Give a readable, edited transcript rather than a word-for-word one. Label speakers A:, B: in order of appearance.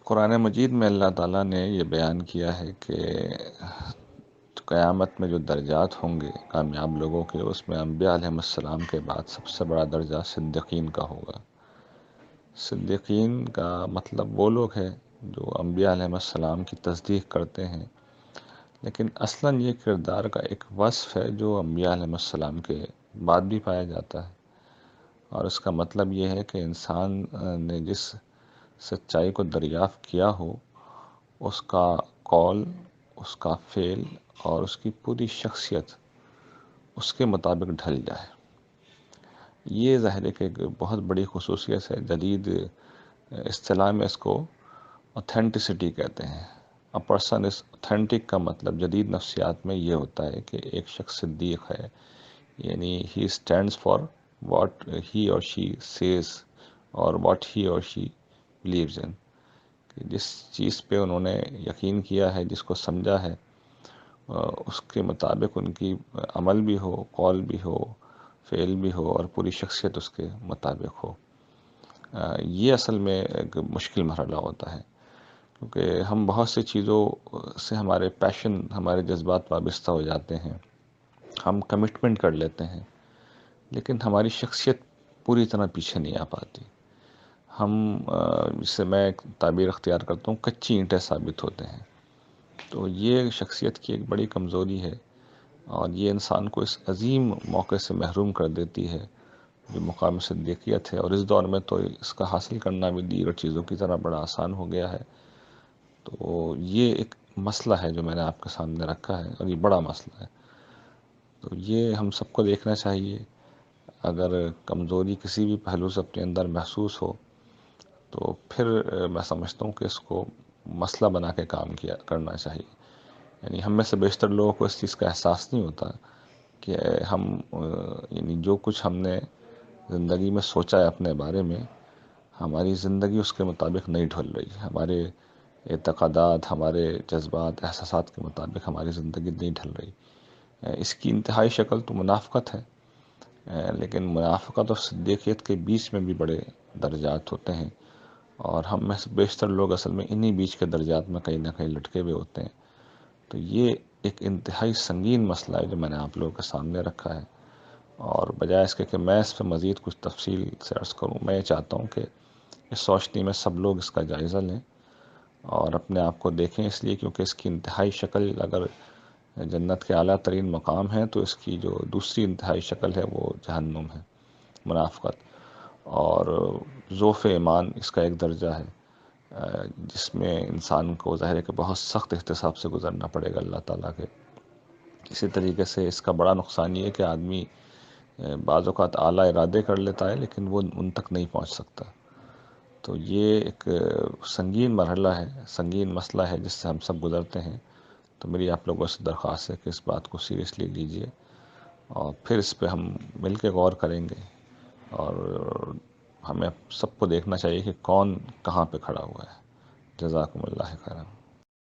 A: قرآن مجید میں اللہ تعالیٰ نے یہ بیان کیا ہے کہ قیامت میں جو درجات ہوں گے کامیاب لوگوں کے، اس میں انبیاء علیہ السلام کے بعد سب سے بڑا درجہ صدیقین کا ہوگا۔ صدیقین کا مطلب وہ لوگ ہیں جو انبیاء علیہ السلام کی تصدیق کرتے ہیں، لیکن اصلاً یہ کردار کا ایک وصف ہے جو انبیاء علیہ السلام کے بعد بھی پایا جاتا ہے، اور اس کا مطلب یہ ہے کہ انسان نے جس سچائی کو دریافت کیا ہو، اس کا قول، اس کا فعل اور اس کی پوری شخصیت اس کے مطابق ڈھل جائے۔ یہ ظاہر ہے کہ ایک بہت بڑی خصوصیت ہے۔ جدید اصطلاح میں اس کو اوتھینٹسٹی کہتے ہیں۔ A person is authentic کا مطلب جدید نفسیات میں یہ ہوتا ہے کہ ایک شخص صدیق ہے، یعنی he stands for what he or she says اور what he or she believes in، کہ جس چیز پہ انہوں نے یقین کیا ہے، جس کو سمجھا ہے، اس کے مطابق ان کی عمل بھی ہو، قول بھی ہو، فعل بھی ہو اور پوری شخصیت اس کے مطابق ہو۔ یہ اصل میں ایک مشکل مرحلہ ہوتا ہے، کیونکہ ہم بہت سی چیزوں سے ہمارے پیشن، ہمارے جذبات وابستہ ہو جاتے ہیں، ہم کمٹمنٹ کر لیتے ہیں، لیکن ہماری شخصیت پوری طرح پیچھے نہیں آ پاتی۔ ہم جس سے میں ایک تعبیر اختیار کرتا ہوں، کچی اینٹیں ثابت ہوتے ہیں۔ تو یہ شخصیت کی ایک بڑی کمزوری ہے، اور یہ انسان کو اس عظیم موقع سے محروم کر دیتی ہے جو مقام صدیقیت ہے، اور اس دور میں تو اس کا حاصل کرنا بھی دیگر چیزوں کی طرح بڑا آسان ہو گیا ہے۔ تو یہ ایک مسئلہ ہے جو میں نے آپ کے سامنے رکھا ہے، اور یہ بڑا مسئلہ ہے۔ تو یہ ہم سب کو دیکھنا چاہیے۔ اگر کمزوری کسی بھی پہلو سے اپنے اندر محسوس ہو تو پھر میں سمجھتا ہوں کہ اس کو مسئلہ بنا کے کام کرنا چاہیے۔ یعنی ہم میں سے بیشتر لوگوں کو اس چیز کا احساس نہیں ہوتا کہ ہم یعنی جو کچھ ہم نے زندگی میں سوچا ہے اپنے بارے میں، ہماری زندگی اس کے مطابق نہیں ڈھل رہی۔ ہمارے اعتقادات، ہمارے جذبات، احساسات کے مطابق ہماری زندگی نہیں ڈھل رہی۔ اس کی انتہائی شکل تو منافقت ہے، لیکن منافقت اور صدیقیت کے بیچ میں بھی بڑے درجات ہوتے ہیں، اور ہم میں سے بیشتر لوگ اصل میں انہی بیچ کے درجات میں کہیں نہ کہیں لٹکے ہوئے ہوتے ہیں۔ تو یہ ایک انتہائی سنگین مسئلہ ہے جو میں نے آپ لوگوں کے سامنے رکھا ہے، اور بجائے اس کے کہ میں اس پہ مزید کچھ تفصیل سے عرض کروں، میں یہ چاہتا ہوں کہ اس روشنی میں سب لوگ اس کا جائزہ لیں اور اپنے آپ کو دیکھیں، اس لیے کیونکہ اس کی انتہائی شکل اگر جنت کے اعلیٰ ترین مقام ہے تو اس کی جو دوسری انتہائی شکل ہے وہ جہنم ہے، منافقت۔ اور ضعف ایمان اس کا ایک درجہ ہے جس میں انسان کو ظاہر ہے کہ بہت سخت احتساب سے گزرنا پڑے گا اللہ تعالیٰ کے۔ اسی طریقے سے اس کا بڑا نقصان یہ ہے کہ آدمی بعض اوقات اعلیٰ ارادے کر لیتا ہے لیکن وہ ان تک نہیں پہنچ سکتا۔ تو یہ ایک سنگین مرحلہ ہے، سنگین مسئلہ ہے جس سے ہم سب گزرتے ہیں۔ تو میری آپ لوگوں سے درخواست ہے کہ اس بات کو سیریسلی لیجئے، اور پھر اس پہ ہم مل کے غور کریں گے، اور ہمیں سب کو دیکھنا چاہیے کہ کون کہاں پہ کھڑا ہوا ہے۔ جزاکم اللہ خیرا۔